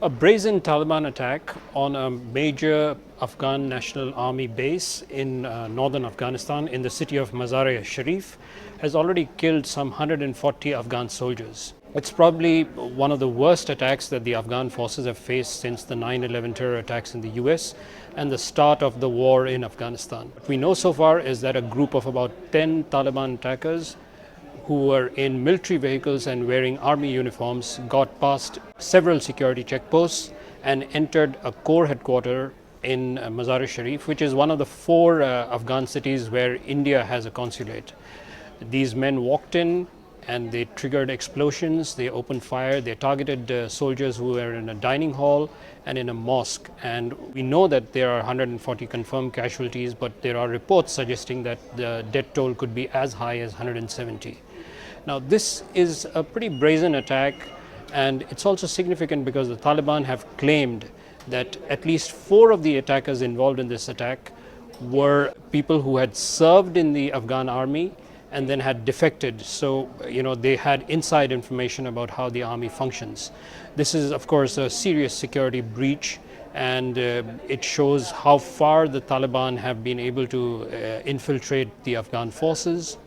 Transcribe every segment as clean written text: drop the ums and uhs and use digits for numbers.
A brazen Taliban attack on a major Afghan National Army base in northern Afghanistan in the city of Mazar-e-Sharif has already killed some 140 Afghan soldiers. It's probably one of the worst attacks that the Afghan forces have faced since the 9/11 terror attacks in the US and the start of the war in Afghanistan. What we know so far is that a group of about 10 Taliban attackers who were in military vehicles and wearing army uniforms got past several security checkposts and entered a corps headquarters in Mazar-e-Sharif, which is one of the four Afghan cities where India has a consulate. These men walked in and they triggered explosions, they opened fire, they targeted soldiers who were in a dining hall and in a mosque. And we know that there are 140 confirmed casualties, but there are reports suggesting that the death toll could be as high as 170. Now, this is a pretty brazen attack, and it's also significant because the Taliban have claimed that at least 4 of the attackers involved in this attack were people who had served in the Afghan army and then had defected. So, they had inside information about how the army functions. This is, of course, a serious security breach, and it shows how far the Taliban have been able to infiltrate the Afghan forces.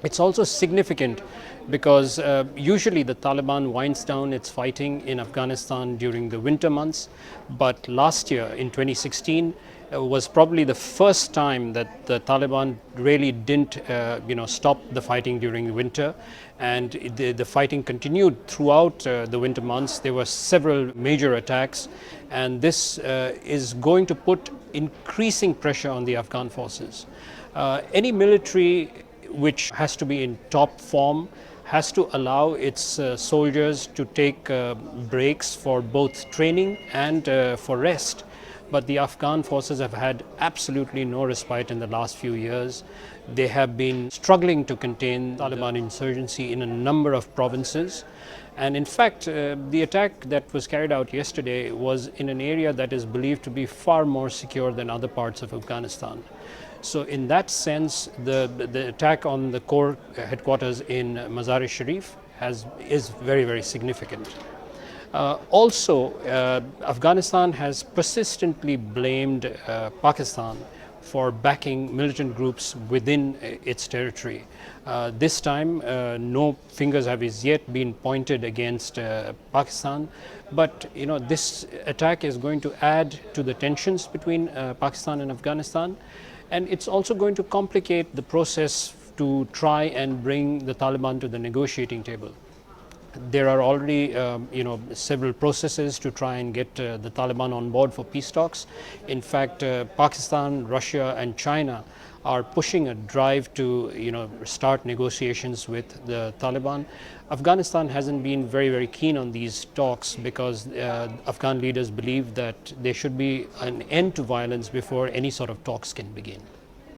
It's also significant because usually the Taliban winds down its fighting in Afghanistan during the winter months, but last year in 2016 was probably the first time that the Taliban really didn't stop the fighting during the winter, and the fighting continued throughout the winter months. There were several major attacks, and this is going to put increasing pressure on the Afghan forces. Any military which has to be in top form has to allow its soldiers to take breaks for both training and for rest. But the Afghan forces have had absolutely no respite in the last few years. They have been struggling to contain Taliban insurgency in a number of provinces. And in fact, the attack that was carried out yesterday was in an area that is believed to be far more secure than other parts of Afghanistan. So in that sense, the attack on the corps headquarters in Mazar-e-Sharif is very, very significant. Also, Afghanistan has persistently blamed Pakistan for backing militant groups within its territory. This time, no fingers have as yet been pointed against Pakistan, but this attack is going to add to the tensions between Pakistan and Afghanistan, and it's also going to complicate the process to try and bring the Taliban to the negotiating table. There are already several processes to try and get the Taliban on board for peace talks. In fact, Pakistan, Russia and China are pushing a drive to start negotiations with the Taliban. Afghanistan hasn't been very, very keen on these talks because Afghan leaders believe that there should be an end to violence before any sort of talks can begin.